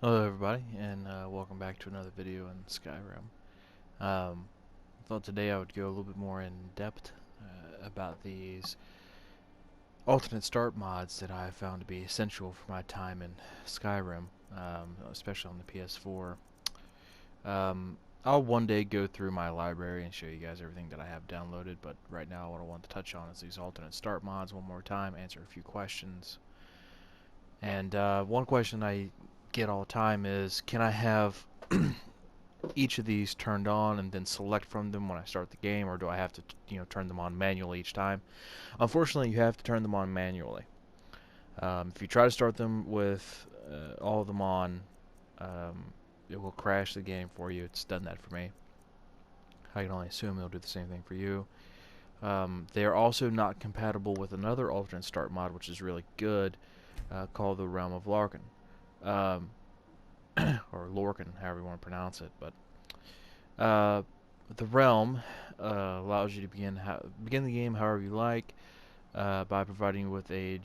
Hello everybody, and welcome back to another video in Skyrim. I thought today I would go a little bit more in depth about these alternate start mods that I found to be essential for my time in Skyrim, especially on the PS4. I'll one day go through my library and show you guys everything that I have downloaded, but right now what I want to touch on is these alternate start mods one more time, answer a few questions. And one question I get all the time is, can I have each of these turned on and then select from them when I start the game, or do I have to, turn them on manually each time? Unfortunately, you have to turn them on manually. If you try to start them with all of them on, it will crash the game for you. It's done that for me. I can only assume it'll do the same thing for you. They are also not compatible with another alternate start mod, which is really good, called the Realm of Larkin. Um, or Lorcan, however you want to pronounce it. But the realm allows you to begin the game however you like, by providing you with a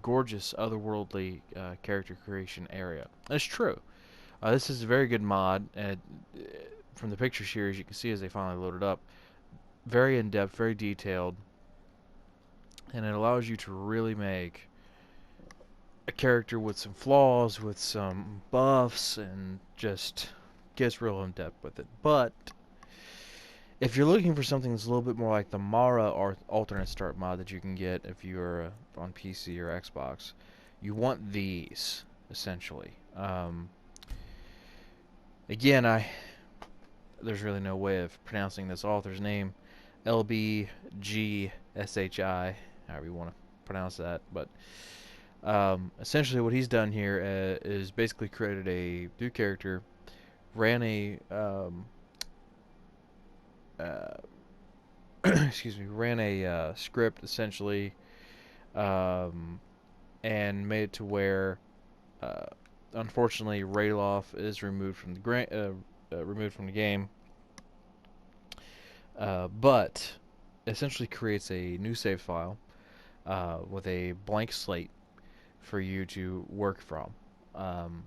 gorgeous, otherworldly character creation area. That's true. This is a very good mod, and from the pictures here, as you can see, as they finally loaded up, very in depth, very detailed, and it allows you to really make a character with some flaws, with some buffs, and just gets real in depth with it. But if you're looking for something that's a little bit more like the Mara or alternate start mod that you can get if you're on PC or Xbox, you want these essentially. Again, there's really no way of pronouncing this author's name, LBGSHI, however you want to pronounce that, but essentially what he's done here is basically created a new character, ran a uh, excuse me, ran a script essentially, um, and made it to where, uh, unfortunately, Rayloff is removed from the game, but essentially creates a new save file with a blank slate for you to work from. Um,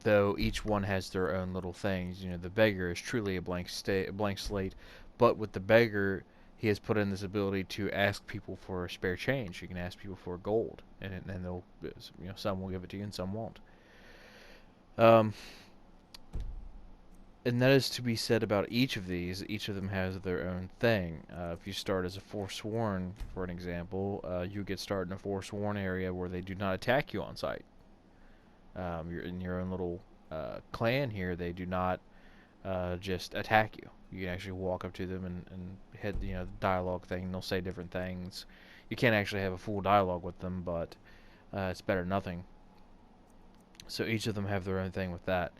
though each one has their own little things. You know, the beggar is truly a blank slate, but with the beggar, he has put in this ability to ask people for spare change. You can ask people for gold, and they'll, some will give it to you and some won't. Um, and that is to be said about each of these. Each of them has their own thing. If you start as a Forsworn, for an example, you get started in a Forsworn area where they do not attack you on sight. You're in your own little clan here. They do not just attack you. You can actually walk up to them and hit the dialogue thing. And they'll say different things. You can't actually have a full dialogue with them, but it's better than nothing. So each of them have their own thing with that.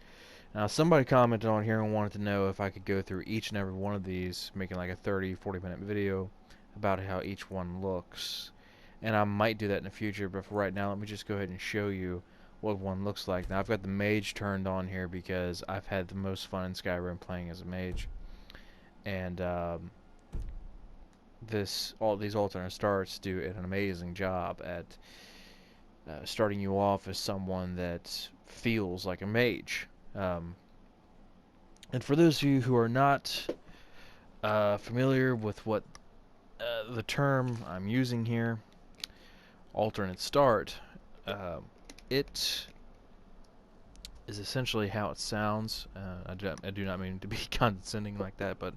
Now, somebody commented on here and wanted to know if I could go through each and every one of these, making like a 30-40 minute video about how each one looks. And I might do that in the future, but for right now, let me just go ahead and show you what one looks like. Now, I've got the Mage turned on here because I've had the most fun in Skyrim playing as a Mage. And all these alternate starts do an amazing job at starting you off as someone that feels like a mage. And for those of you who are not familiar with what the term I'm using here, alternate start, it is essentially how it sounds. I do not mean to be condescending like that, but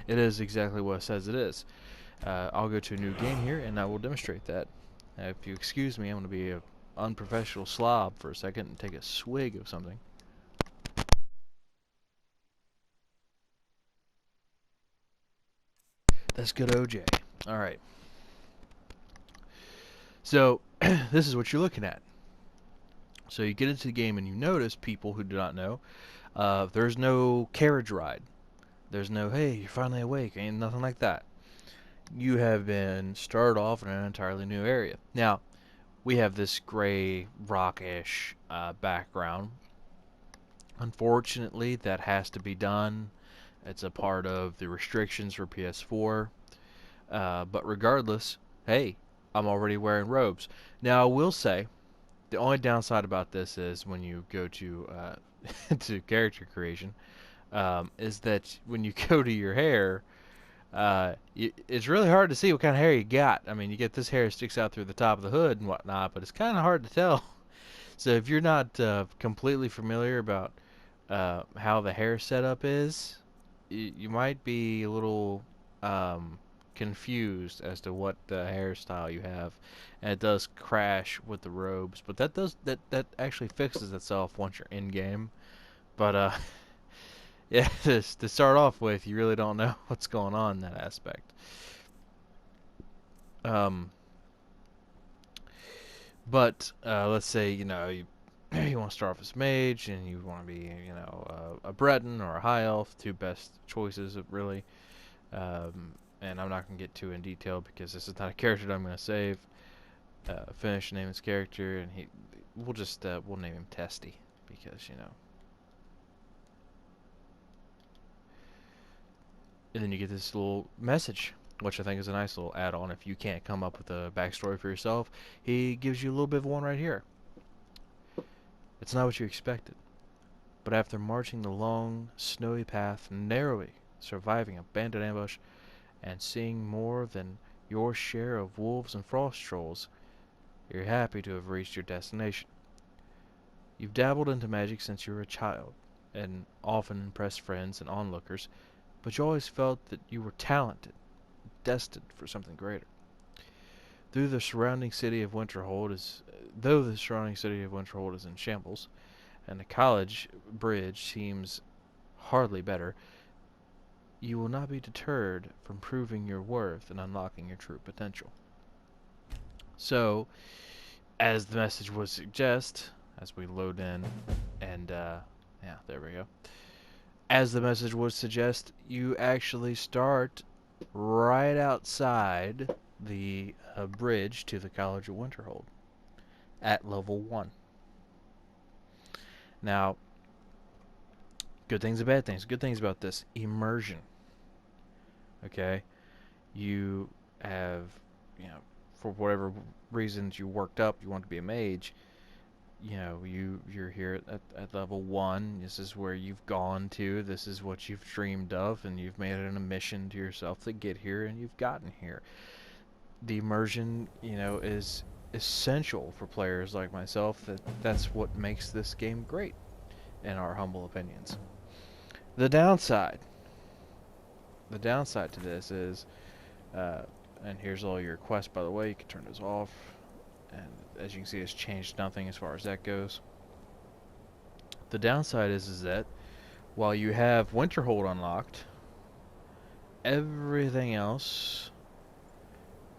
it is exactly what it says it is. I'll go to a new game here, and I will demonstrate that. If you excuse me, I'm going to be an unprofessional slob for a second and take a swig of something. That's good OJ. All right. So this is what you're looking at. So you get into the game and you notice people who do not know. There's no carriage ride. There's no, hey, you're finally awake. Ain't nothing like that. You have been started off in an entirely new area. Now, we have this gray, rockish background. Unfortunately, that has to be done. It's a part of the restrictions for PS4. But regardless, hey, I'm already wearing robes. Now, I will say, The only downside about this is when you go to to character creation, is that when you go to your hair, it's really hard to see what kind of hair you got. I mean, you get this hair sticks out through the top of the hood and whatnot, but it's kind of hard to tell. So if you're not completely familiar about how the hair setup is, you might be a little confused as to what hairstyle you have, and it does crash with the robes. But that actually fixes itself once you're in game. But yeah, to start off with, you really don't know what's going on in that aspect. Um, but let's say you want to start off as mage and you want to be a Breton or a high elf, two best choices really. And I'm not gonna get too in detail because this is not a character that I'm gonna save. Finish name his character, and we'll name him Testy because And then you get this little message, which I think is a nice little add-on. If you can't come up with a backstory for yourself, he gives you a little bit of one right here. It's not what you expected, but after marching the long, snowy path narrowly, surviving a bandit ambush, and seeing more than your share of wolves and frost trolls, you're happy to have reached your destination. You've dabbled into magic since you were a child, and often impressed friends and onlookers, but you always felt that you were talented, destined for something greater. Though the surrounding city of Winterhold is in shambles, and the college bridge seems hardly better, you will not be deterred from proving your worth and unlocking your true potential. So, as the message would suggest, as we load in, and yeah, there we go. As the message would suggest, you actually start right outside the bridge to the College of Winterhold at level 1. Now, good things and bad things. Good things about this: immersion. Okay, you have, for whatever reasons you worked up, you want to be a mage. You're here at level 1. This is where you've gone to. This is what you've dreamed of, and you've made it a mission to yourself to get here, and you've gotten here. The immersion, is essential for players like myself. That's what makes this game great, in our humble opinions. The downside. The downside to this is, and here's all your quests, by the way. You can turn this off, and as you can see, it's changed nothing as far as that goes. The downside is that while you have Winterhold unlocked, everything else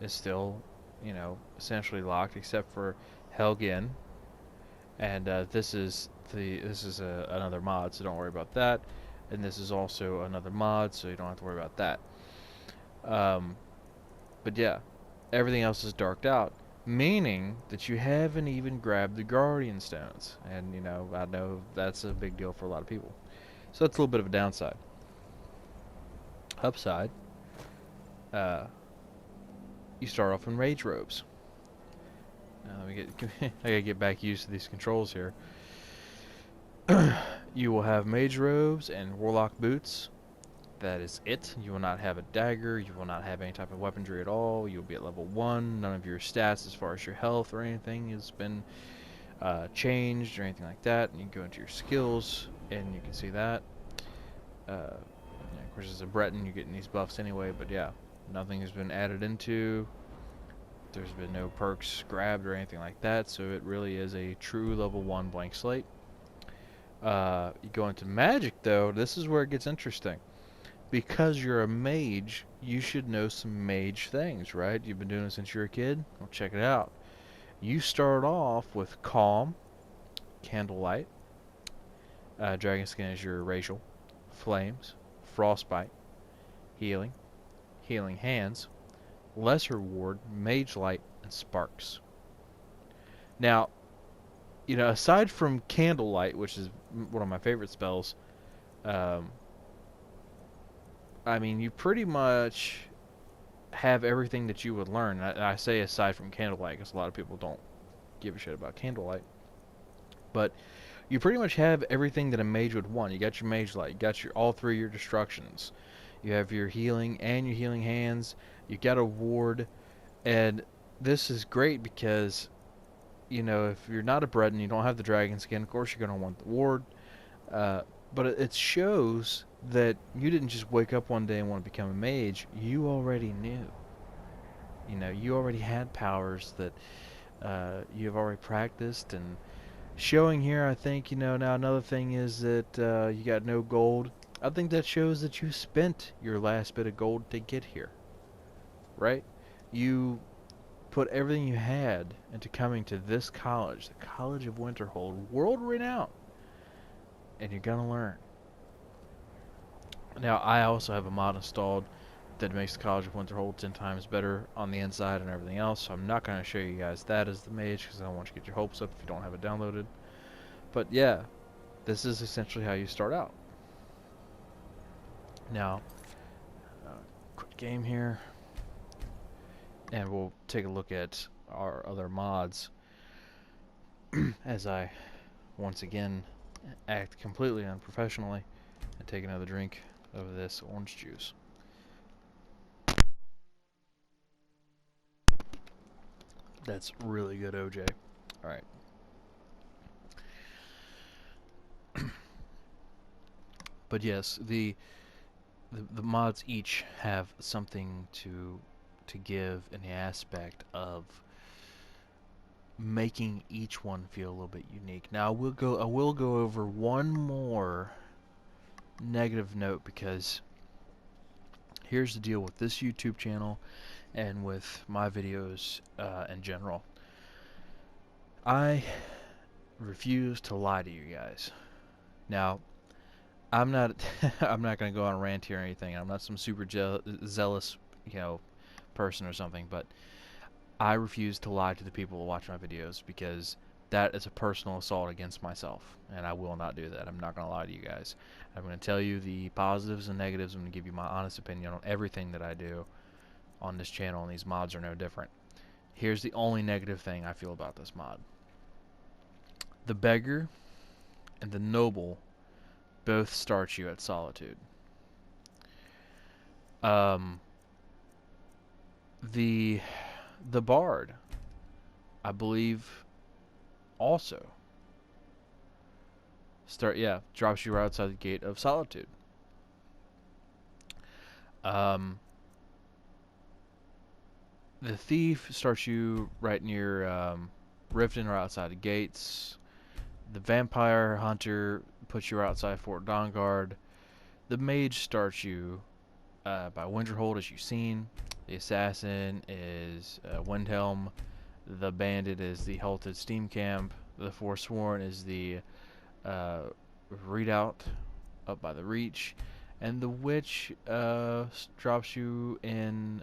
is still, essentially locked except for Helgen, and this is another mod, so don't worry about that. And this is also another mod, so you don't have to worry about that. But yeah, everything else is darked out, meaning that you haven't even grabbed the Guardian Stones. And, I know that's a big deal for a lot of people. So that's a little bit of a downside. Upside, you start off in Mage robes. Now, I gotta get back used to these controls here. You will have Mage robes and Warlock boots. That is it. You will not have a dagger. You will not have any type of weaponry at all. You'll be at level 1. None of your stats as far as your health or anything has been changed or anything like that. And you can go into your skills and you can see that. Of course, as a Breton, you're getting these buffs anyway, but yeah, nothing has been added into. There's been no perks grabbed or anything like that, so it really is a true level 1 blank slate. You go into magic, though. This is where it gets interesting. Because you're a mage, you should know some mage things, right? You've been doing it since you were a kid? Well, check it out. You start off with Calm, Candlelight, Dragon Skin is your racial, Flames, Frostbite, Healing, Healing Hands, Lesser Ward, Mage Light, and Sparks. Now, aside from Candlelight, which is one of my favorite spells, I mean, you pretty much have everything that you would learn. I say aside from Candlelight because a lot of people don't give a shit about candlelight. But you pretty much have everything that a mage would want. You got your mage light, you got your all three of your destructions. You have your healing and your healing hands. You got a ward, and this is great because, you know, if you're not a Breton, you don't have the dragon skin, of course you're going to want the ward. But it shows that you didn't just wake up one day and want to become a mage. You already knew. You know, you already had powers that you've already practiced. And showing here, I think, you know, now another thing is that you got no gold. I think that shows that you spent your last bit of gold to get here. Right? You put everything you had into coming to this college, the College of Winterhold, world renowned. And you're gonna learn. Now, I also have a mod installed that makes the College of Winterhold 10 times better on the inside and everything else, so I'm not going to show you guys that as the mage because I don't want you to get your hopes up if you don't have it downloaded. But yeah, this is essentially how you start out. Now, quick game here, and we'll take a look at our other mods as I once again act completely unprofessionally and take another drink of this orange juice. That's really good, OJ. Alright. But yes, the mods each have something to give in the aspect of making each one feel a little bit unique. Now I will go over one more negative note, because here's the deal with this YouTube channel and with my videos in general. I refuse to lie to you guys. Now, I'm not I'm not going to go on a rant here or anything. I'm not some super zealous, you know, person or something, but I refuse to lie to the people who watch my videos, because that is a personal assault against myself, and I will not do that. I'm not going to lie to you guys. I'm going to tell you the positives and negatives. I'm going to give you my honest opinion on everything that I do on this channel, and these mods are no different. Here's the only negative thing I feel about this mod. The beggar and the noble both start you at Solitude. The bard, I believe, also drops you right outside the gate of Solitude. The thief starts you right near Riften, right outside the gates. The vampire hunter puts you right outside Fort Dawnguard. The mage starts you by Winterhold, as you've seen. The assassin is Windhelm. The bandit is the halted steam camp. The forsworn is the redoubt up by the reach. And the witch drops you in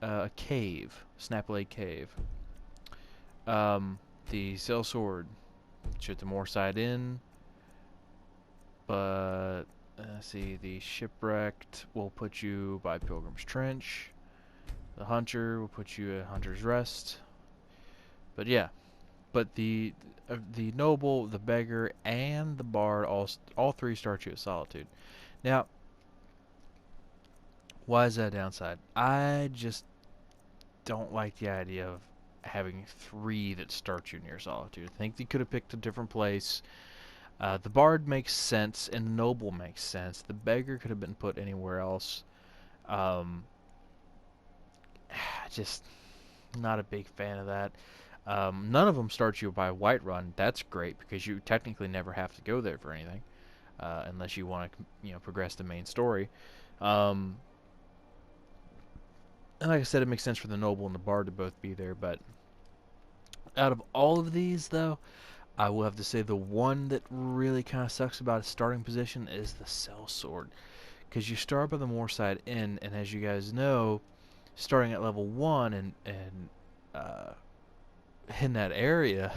a cave, Snaplake Cave. The sellsword shoot the Moorside Inn, but let's see, the shipwrecked will put you by Pilgrim's Trench. The hunter will put you at Hunter's Rest. But yeah, but the noble, the beggar, and the bard all three start you at Solitude. Now, why is that a downside? I just don't like the idea of having three that start you near Solitude. I think they could have picked a different place. The bard makes sense, and the noble makes sense. The beggar could have been put anywhere else. Just not a big fan of that. None of them start you by Whiterun. That's great, because you technically never have to go there for anything, unless you want to, progress the main story. And like I said, it makes sense for the noble and the bard to both be there. But out of all of these, though, I will have to say the one that really kind of sucks about its starting position is the sellsword, because you start by the Moorside Inn, and as you guys know, starting at level 1 and in that area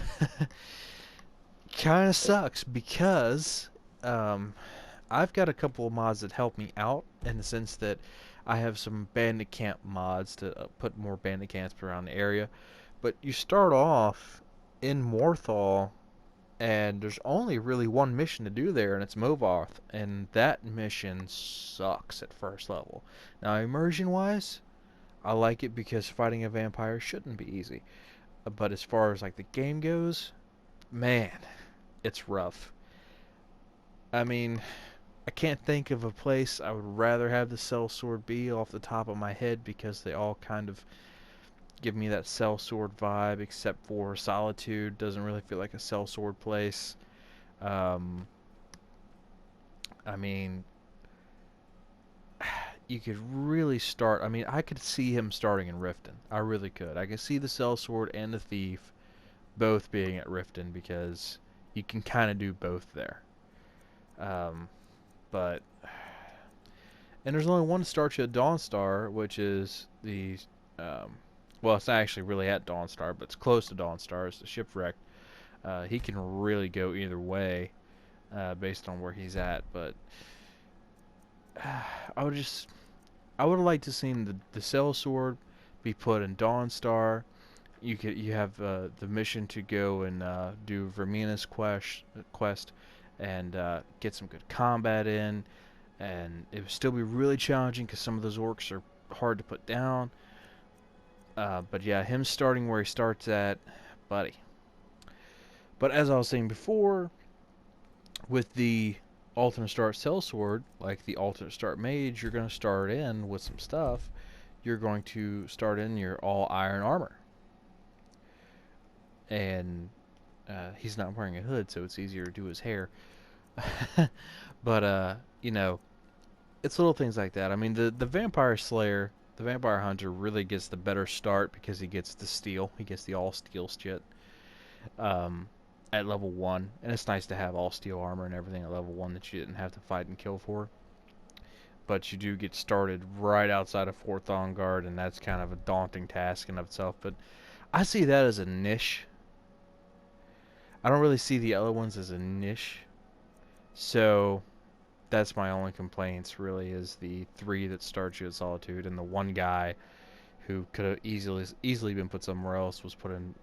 kind of sucks, because I've got a couple of mods that help me out, in the sense that I have some bandit camp mods to put more bandit camps around the area. But you start off in Morthal, and there's only really one mission to do there, and it's Movarth, and that mission sucks at first level. Now, immersion-wise, I like it because fighting a vampire shouldn't be easy. But as far as like the game goes, man, it's rough. I mean, I can't think of a place I would rather have the sellsword be off the top of my head because they all kind of give me that sellsword vibe, except for Solitude. Doesn't really feel like a sellsword place. Um, I mean, you could really start. I mean, I could see him starting in Riften. I really could. I could see the sellsword and the thief both being at Riften because you can kind of do both there. Um, but and there's only one starch at Dawnstar, which is the um, well, it's not actually really at Dawnstar, but it's close to Dawnstar. It's the shipwreck. He can really go either way based on where he's at. But I would just I would like to see the sellsword be put in Dawnstar. You have the mission to go and do Vermina's quest and get some good combat in, and it would still be really challenging because some of those orcs are hard to put down. But yeah, him starting where he starts at, buddy. But as I was saying before, with the alternate start sellsword, like the alternate start mage, you're going to start in with some stuff. You're going to start in your all iron armor. And he's not wearing a hood, so it's easier to do his hair. But you know, it's little things like that. I mean, the vampire slayer, the vampire hunter, really gets the better start because he gets the steel. He gets the all steel shit um, at level 1, and it's nice to have all steel armor and everything at level 1 that you didn't have to fight and kill for. But you do get started right outside of Fort Thongard, and that's kind of a daunting task in of itself. But I see that as a niche. I don't really see the other ones as a niche. So that's my only complaints really, is the 3 that start you at Solitude, and the one guy who could have easily been put somewhere else was put in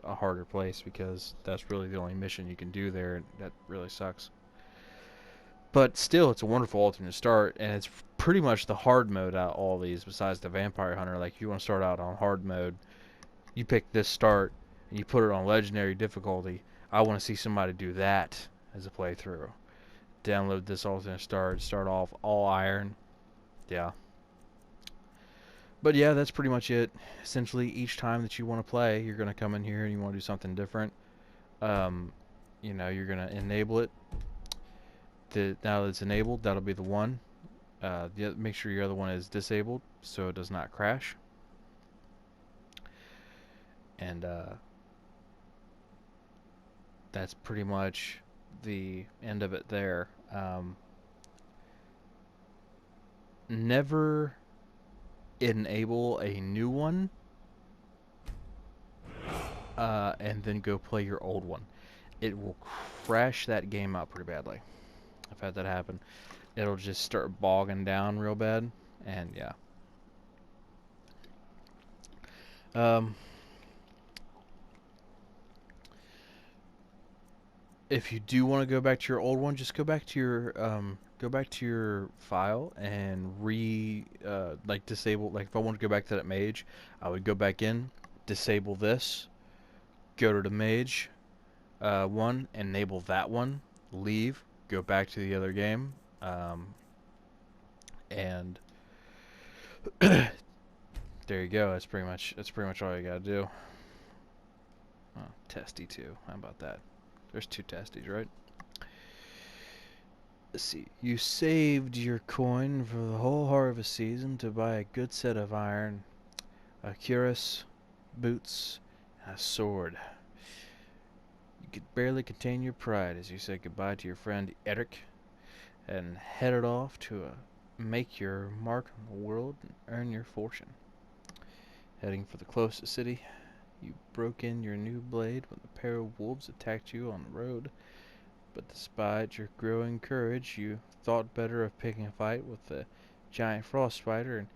a harder place because that's really the only mission you can do there, and that really sucks. But still, it's a wonderful alternate start, and it's pretty much the hard mode out of all these besides the Vampire Hunter. Like, if you want to start out on hard mode, you pick this start and you put it on legendary difficulty. I want to see somebody do that as a playthrough. Download this alternate start off all iron. Yeah. But yeah, that's pretty much it. Essentially, each time that you want to play, you're going to come in here and you want to do something different. Um, you're going to enable it. Now that it's enabled, that'll be the one. Make sure your other one is disabled so it does not crash. And that's pretty much the end of it there. Never enable a new one and then go play your old one. It will crash that game out pretty badly. I've had that happen. It'll just start bogging down real bad, and yeah. If you do want to go back to your old one, just go back to your file and disable. Like, if I want to go back to that mage, I would go back in, disable this, go to the mage one, enable that one, leave, go back to the other game, and there you go. That's pretty much all you gotta do. Oh, testy 2. How about that? There's 2 testies, right? Let's see. You saved your coin for the whole harvest season to buy a good set of iron, a cuirass, boots, and a sword. You could barely contain your pride as you said goodbye to your friend Eric and headed off to make your mark on the world and earn your fortune. Heading for the closest city, you broke in your new blade when a pair of wolves attacked you on the road. But despite your growing courage, you thought better of picking a fight with the giant frost spider and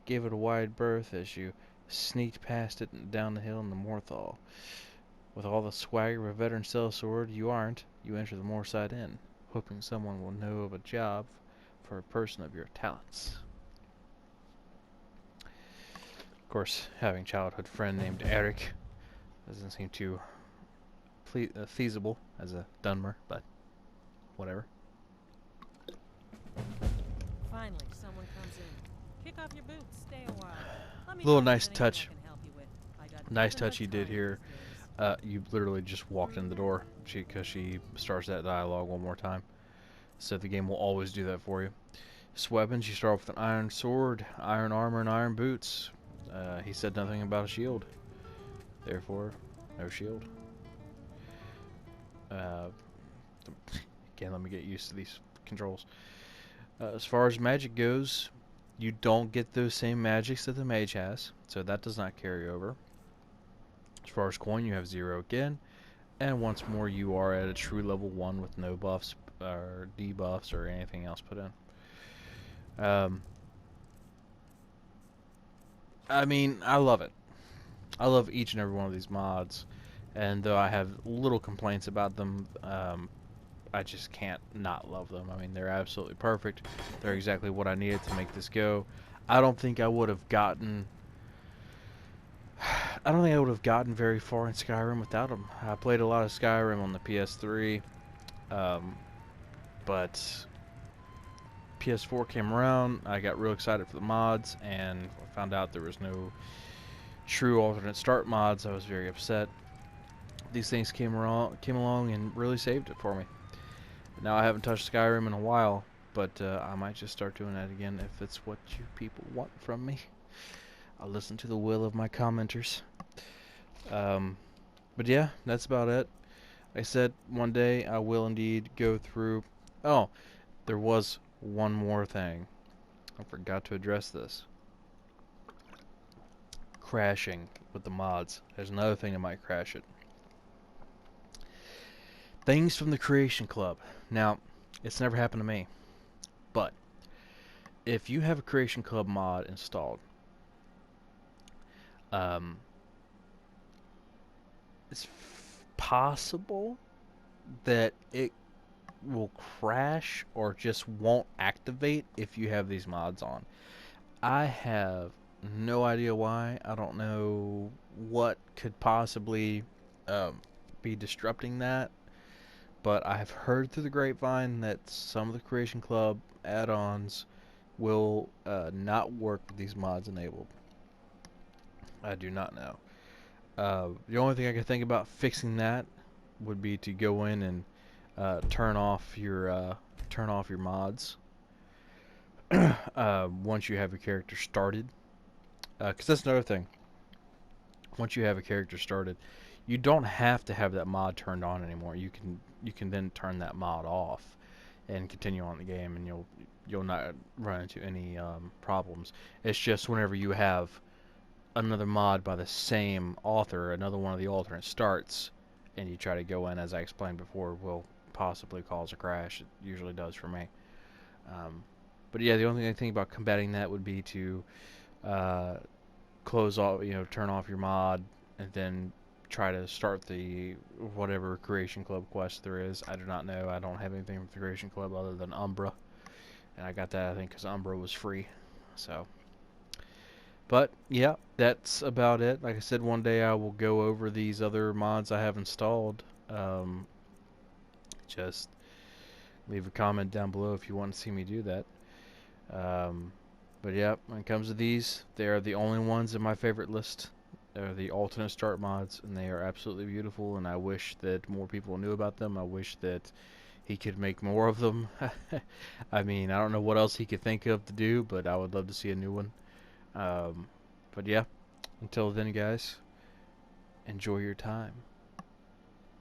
gave it a wide berth as you sneaked past it and down the hill in the Morthal. With all the swagger of a veteran sellsword, you aren't. You enter the Moorside Inn, hoping someone will know of a job for a person of your talents. Of course, having a childhood friend named Eric doesn't seem too feasible as a Dunmer, but whatever. Finally, someone comes in. Kick off your boots, stay a while. Let me Little know if nice there's anything I touch. can help you with. I got Nice nothing but touch you did time here. these days. You literally just walked in the door because she starts that dialogue one more time. So the game will always do that for you. Weapons, you start off with an iron sword, iron armor, and iron boots. He said nothing about a shield. Therefore, no shield. Again, let me get used to these controls. As far as magic goes, you don't get those same magics that the mage has, so that does not carry over. As far as coin, you have 0 again, and once more you are at a true level 1 with no buffs or debuffs or anything else put in. I mean, I love it. I love each and every one of these mods, and though I have little complaints about them, I just can't not love them. I mean, they're absolutely perfect. They're exactly what I needed to make this go. I don't think I would have gotten very far in Skyrim without them. I played a lot of Skyrim on the PS3, but PS4 came around. I got real excited for the mods, and I found out there was no true alternate start mods. I was very upset. These things came along and really saved it for me. Now I haven't touched Skyrim in a while, but I might just start doing that again if it's what you people want from me. I'll listen to the will of my commenters. But yeah, that's about it. I said one day I will indeed go through... Oh, there was one more thing. I forgot to address this. Crashing with the mods. There's another thing that might crash it. Things from the Creation Club. Now, it's never happened to me, but if you have a Creation Club mod installed, it's possible that it will crash or just won't activate if you have these mods on. I have no idea why. I don't know what could possibly be disrupting that. But I've heard through the grapevine that some of the Creation Club add-ons will not work with these mods enabled. I do not know. The only thing I can think about fixing that would be to go in and turn off your mods once you have your character started. Because that's another thing. Once you have a character started, you don't have to have that mod turned on anymore. You can then turn that mod off and continue on the game, and you'll not run into any problems. It's just whenever you have another mod by the same author, another one of the alternate starts, and you try to go in, as I explained before, will possibly cause a crash. It usually does for me. But yeah, the only thing about combating that would be to close off, turn off your mod, and then try to start the whatever Creation Club quest there is. I do not know. I don't have anything with the Creation Club other than Umbra, and I got that I think because Umbra was free. So, but yeah, that's about it. Like I said, one day I will go over these other mods I have installed. Just leave a comment down below if you want to see me do that. But yeah, when it comes to these, they are the only ones in my favorite list. They're the alternate start mods, and they are absolutely beautiful, and I wish that more people knew about them. I wish that he could make more of them. I mean, I don't know what else he could think of to do, but I would love to see a new one. But yeah, until then, guys, enjoy your time.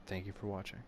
Thank you for watching.